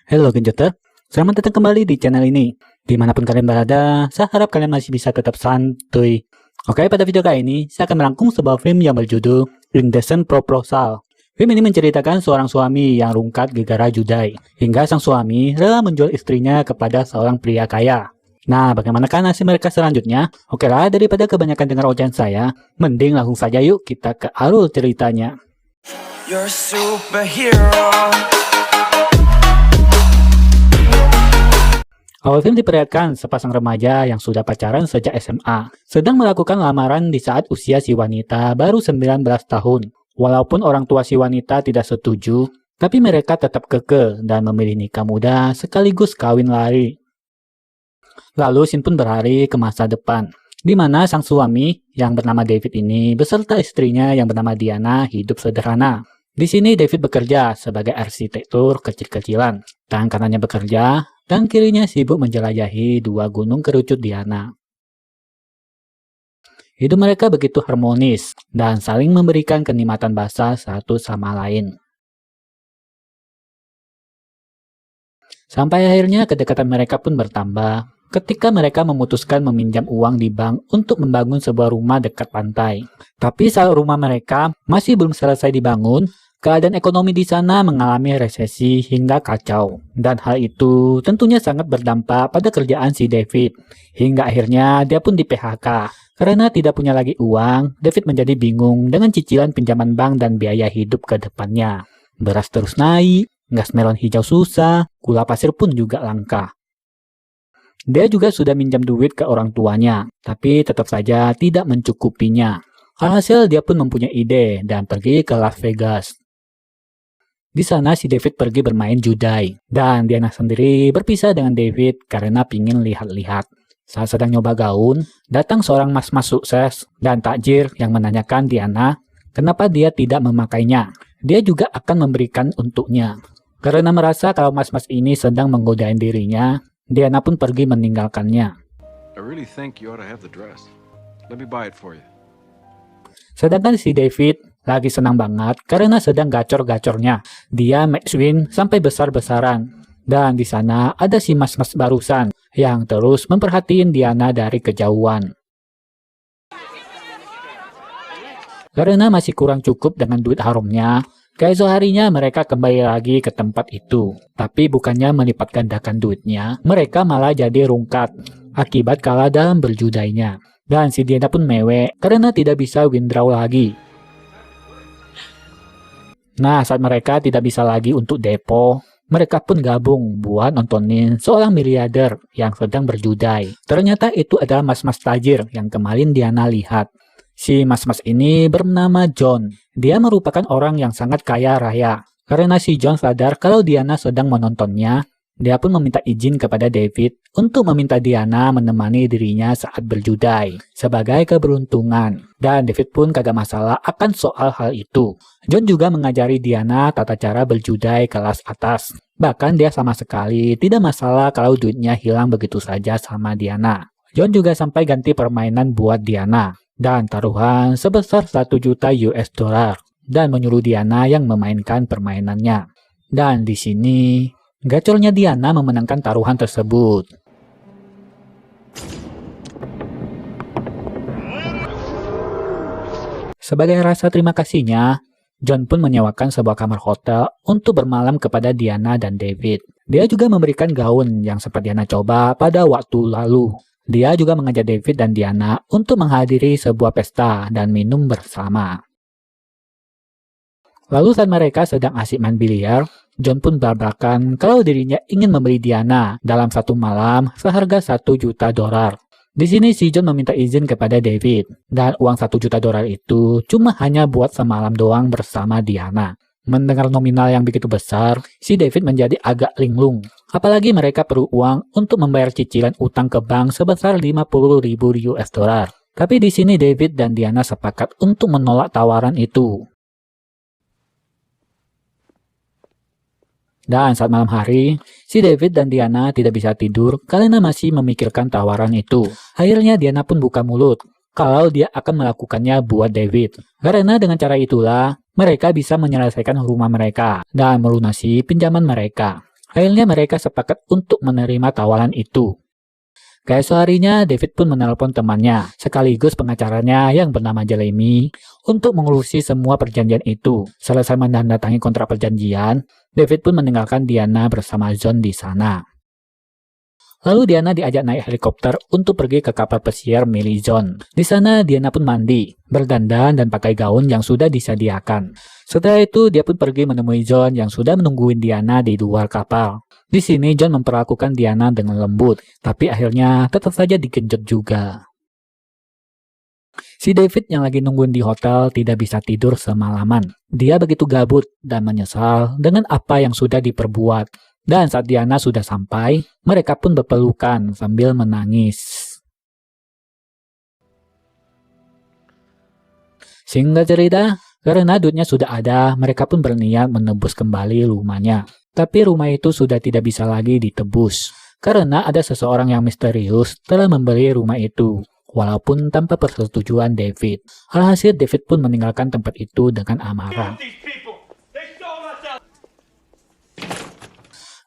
Halo Genjoter, selamat datang kembali di channel ini. Dimanapun kalian berada, saya harap kalian masih bisa tetap santuy. Oke, pada video kali ini, saya akan merangkum sebuah film yang berjudul Indecent Proposal. Film ini menceritakan seorang suami yang rungkat gegara judai, hingga sang suami rela menjual istrinya kepada seorang pria kaya. Nah, bagaimanakah nasib mereka selanjutnya? Oke lah, daripada kebanyakan dengar ocehan saya, mending langsung saja yuk kita ke alur ceritanya. You're a superhero. Awal film diperlihatkan sepasang remaja yang sudah pacaran sejak SMA, sedang melakukan lamaran di saat usia si wanita baru 19 tahun. Walaupun orang tua si wanita tidak setuju, tapi mereka tetap kekeh dan memilih nikah muda sekaligus kawin lari. Lalu scene pun berlari ke masa depan, di mana sang suami yang bernama David ini beserta istrinya yang bernama Diana hidup sederhana. Di sini David bekerja sebagai arsitektur kecil-kecilan, tangan kanannya bekerja, dan kirinya sibuk menjelajahi dua gunung kerucut Diana. Hidup mereka begitu harmonis dan saling memberikan kenikmatan basah satu sama lain. Sampai akhirnya kedekatan mereka pun bertambah ketika mereka memutuskan meminjam uang di bank untuk membangun sebuah rumah dekat pantai. Tapi saat rumah mereka masih belum selesai dibangun, keadaan ekonomi di sana mengalami resesi hingga kacau. Dan hal itu tentunya sangat berdampak pada kerjaan si David. Hingga akhirnya dia pun di-PHK. Karena tidak punya lagi uang, David menjadi bingung dengan cicilan pinjaman bank dan biaya hidup ke depannya. Beras terus naik, gas melon hijau susah, gula pasir pun juga langka. Dia juga sudah minjam duit ke orang tuanya, tapi tetap saja tidak mencukupinya. Alhasil dia pun mempunyai ide dan pergi ke Las Vegas. Di sana si David pergi bermain judai, dan Diana sendiri berpisah dengan David karena pingin lihat-lihat. Saat sedang nyoba gaun, datang seorang mas-mas sukses dan takjir yang menanyakan Diana kenapa dia tidak memakainya. Dia juga akan memberikan untuknya. Karena merasa kalau mas-mas ini sedang menggodain dirinya, Diana pun pergi meninggalkannya. I really think you ought to have the dress. Let me buy it for you. Sedangkan si David lagi senang banget karena sedang gacor-gacornya. Dia max win sampai besar-besaran. Dan di sana ada si mas-mas barusan yang terus memperhatiin Diana dari kejauhan. Karena masih kurang cukup dengan duit harumnya, keesok harinya mereka kembali lagi ke tempat itu. Tapi bukannya melipat gandakan duitnya, mereka malah jadi rungkat akibat kalah dalam berjudainya. Dan si Diana pun mewek karena tidak bisa withdraw lagi. Nah, saat mereka tidak bisa lagi untuk depo, mereka pun gabung buat nontonin seorang miliarder yang sedang berjudai. Ternyata itu adalah mas-mas tajir yang kemarin Diana lihat. Si mas-mas ini bernama John. Dia merupakan orang yang sangat kaya raya. Karena si John sadar kalau Diana sedang menontonnya, dia pun meminta izin kepada David untuk meminta Diana menemani dirinya saat berjudai sebagai keberuntungan. Dan David pun kagak masalah akan soal hal itu. John juga mengajari Diana tata cara berjudai kelas atas. Bahkan dia sama sekali tidak masalah kalau duitnya hilang begitu saja sama Diana. John juga sampai ganti permainan buat Diana dan taruhan sebesar 1 juta US dollar dan menyuruh Diana yang memainkan permainannya. Dan di sini gacornya Diana memenangkan taruhan tersebut. Sebagai rasa terima kasihnya, John pun menyewakan sebuah kamar hotel untuk bermalam kepada Diana dan David. Dia juga memberikan gaun yang sempat Diana coba pada waktu lalu. Dia juga mengajak David dan Diana untuk menghadiri sebuah pesta dan minum bersama. Lalu saat mereka sedang asik main biliar, John pun berbakan kalau dirinya ingin membeli Diana dalam satu malam seharga 1 juta dolar. Di sini si John meminta izin kepada David, dan uang 1 juta dolar itu cuma hanya buat semalam doang bersama Diana. Mendengar nominal yang begitu besar, si David menjadi agak linglung. Apalagi mereka perlu uang untuk membayar cicilan utang ke bank sebesar 50.000 US dollar. Tapi di sini David dan Diana sepakat untuk menolak tawaran itu. Dan saat malam hari, si David dan Diana tidak bisa tidur karena masih memikirkan tawaran itu. Akhirnya Diana pun buka mulut kalau dia akan melakukannya buat David. Karena dengan cara itulah, mereka bisa menyelesaikan rumah mereka dan melunasi pinjaman mereka. Akhirnya mereka sepakat untuk menerima tawaran itu. Keesok harinya, David pun menelpon temannya, sekaligus pengacaranya yang bernama Jeremy, untuk mengurusi semua perjanjian itu. Selesai menandatangani kontrak perjanjian, David pun meninggalkan Diana bersama John di sana. Lalu Diana diajak naik helikopter untuk pergi ke kapal pesiar milik John. Di sana Diana pun mandi, berdandan dan pakai gaun yang sudah disediakan. Setelah itu dia pun pergi menemui John yang sudah menungguin Diana di luar kapal. Di sini John memperlakukan Diana dengan lembut, tapi akhirnya tetap saja digenjot juga. Si David yang lagi nungguin di hotel tidak bisa tidur semalaman. Dia begitu gabut dan menyesal dengan apa yang sudah diperbuat. Dan saat Diana sudah sampai, mereka pun berpelukan sambil menangis. Singkat cerita, karena duitnya sudah ada, mereka pun berniat menebus kembali rumahnya. Tapi rumah itu sudah tidak bisa lagi ditebus, karena ada seseorang yang misterius telah membeli rumah itu, walaupun tanpa persetujuan David. Alhasil David pun meninggalkan tempat itu dengan amarah.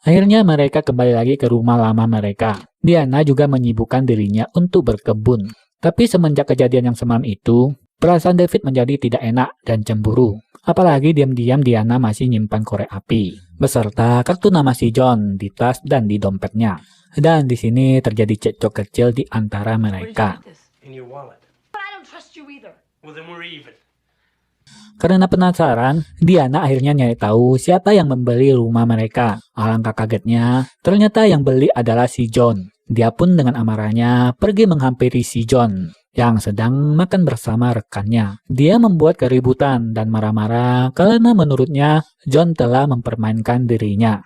Akhirnya mereka kembali lagi ke rumah lama mereka. Diana juga menyibukkan dirinya untuk berkebun. Tapi semenjak kejadian yang semalam itu, perasaan David menjadi tidak enak dan cemburu. Apalagi diam-diam Diana masih nyimpan korek api, beserta kartu nama si John di tas dan di dompetnya. Dan di sini terjadi cekcok kecil di antara mereka. In your wallet. But I don't trust you either. Well, then we're even. Karena penasaran, Diana akhirnya nyari tahu siapa yang membeli rumah mereka. Alangkah kagetnya, ternyata yang beli adalah si John. Dia pun dengan amarahnya pergi menghampiri si John yang sedang makan bersama rekannya. Dia membuat keributan dan marah-marah karena menurutnya John telah mempermainkan dirinya.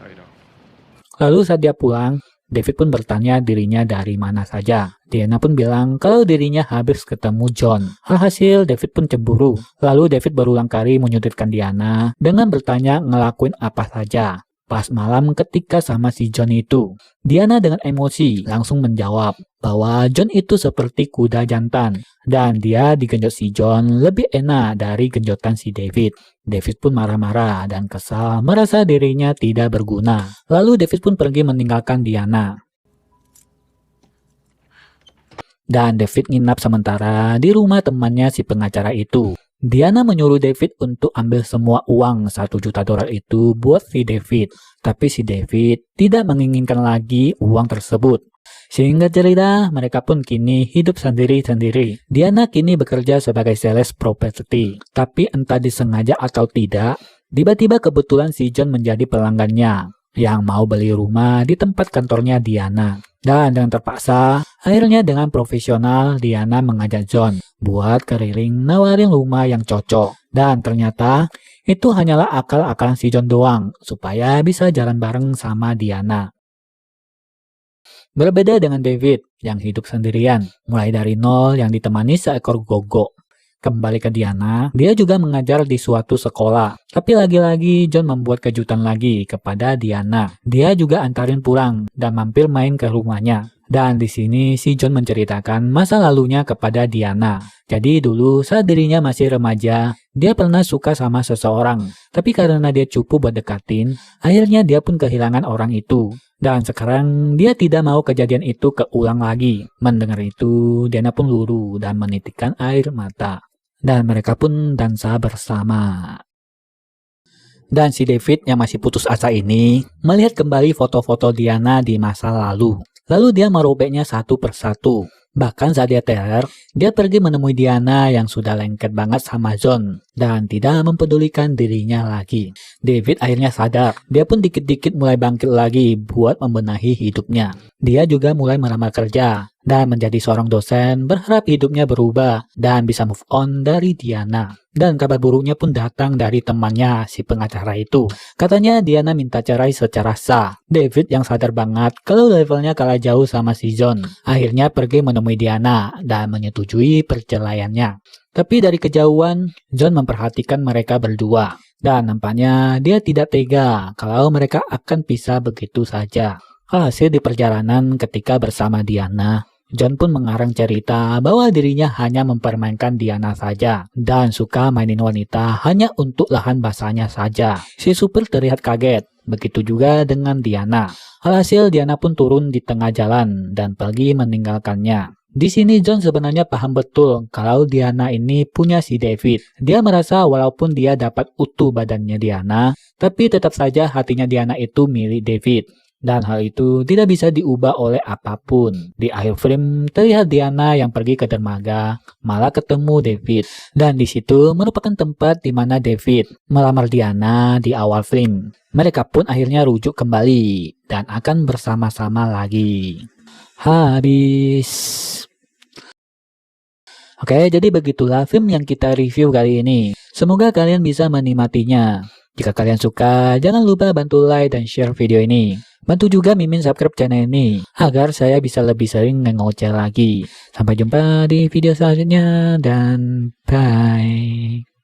No, you don't. Lalu saat dia pulang, David pun bertanya dirinya dari mana saja. Diana pun bilang kalau dirinya habis ketemu John. Alhasil David pun cemburu. Lalu David berulang kali menyudutkan Diana dengan bertanya ngelakuin apa saja. Pas malam ketika sama si John itu, Diana dengan emosi langsung menjawab bahwa John itu seperti kuda jantan dan dia digenjot si John lebih enak dari genjotan si David. David pun marah-marah dan kesal merasa dirinya tidak berguna. Lalu David pun pergi meninggalkan Diana. Dan David nginap sementara di rumah temannya si pengacara itu. Diana menyuruh David untuk ambil semua uang $1 juta itu buat si David. Tapi si David tidak menginginkan lagi uang tersebut. Sehingga cerita, mereka pun kini hidup sendiri-sendiri. Diana kini bekerja sebagai sales property. Tapi entah disengaja atau tidak, tiba-tiba kebetulan si John menjadi pelanggannya yang mau beli rumah di tempat kantornya Diana. Dan dengan terpaksa, akhirnya dengan profesional Diana mengajak John buat keliling nawarin rumah yang cocok. Dan ternyata itu hanyalah akal-akalan si John doang supaya bisa jalan bareng sama Diana. Berbeda dengan David yang hidup sendirian, mulai dari nol yang ditemani seekor gogo. Kembali ke Diana, dia juga mengajar di suatu sekolah. Tapi lagi-lagi John membuat kejutan lagi kepada Diana. Dia juga antarin pulang dan mampir main ke rumahnya. Dan di sini si John menceritakan masa lalunya kepada Diana. Jadi dulu saat dirinya masih remaja, dia pernah suka sama seseorang. Tapi karena dia cupu buat dekatin, akhirnya dia pun kehilangan orang itu. Dan sekarang dia tidak mau kejadian itu keulang lagi. Mendengar itu, Diana pun luruh dan menitikkan air mata. Dan mereka pun dansa bersama. Dan si David yang masih putus asa ini melihat kembali foto-foto Diana di masa lalu. Lalu dia merobeknya satu persatu. Bahkan saat dia teror, dia pergi menemui Diana yang sudah lengket banget sama John dan tidak mempedulikan dirinya lagi. David akhirnya sadar, dia pun dikit-dikit mulai bangkit lagi buat membenahi hidupnya. Dia juga mulai melamar kerja dan menjadi seorang dosen, berharap hidupnya berubah dan bisa move on dari Diana. Dan kabar buruknya pun datang dari temannya si pengacara itu. Katanya Diana minta cerai secara sah. David yang sadar banget kalau levelnya kalah jauh sama si John, akhirnya pergi menemui Diana dan menyetujui perceraiannya. Tapi dari kejauhan, John memperhatikan mereka berdua. Dan nampaknya dia tidak tega kalau mereka akan pisah begitu saja. Alhasil di perjalanan ketika bersama Diana, John pun mengarang cerita bahwa dirinya hanya mempermainkan Diana saja dan suka mainin wanita hanya untuk lahan basahnya saja. Si supir terlihat kaget, begitu juga dengan Diana. Alhasil Diana pun turun di tengah jalan dan pergi meninggalkannya. Di sini John sebenarnya paham betul kalau Diana ini punya si David. Dia merasa walaupun dia dapat utuh badannya Diana, tapi tetap saja hatinya Diana itu milik David. Dan hal itu tidak bisa diubah oleh apapun. Di akhir film terlihat Diana yang pergi ke dermaga, malah ketemu David. Dan di situ merupakan tempat di mana David melamar Diana di awal film. Mereka pun akhirnya rujuk kembali dan akan bersama-sama lagi. Habis. Oke, jadi begitulah film yang kita review kali ini. Semoga kalian bisa menikmatinya. Jika kalian suka, jangan lupa bantu like dan share video ini. Bantu juga Mimin subscribe channel ini, agar saya bisa lebih sering ngoceh lagi. Sampai jumpa di video selanjutnya, dan bye.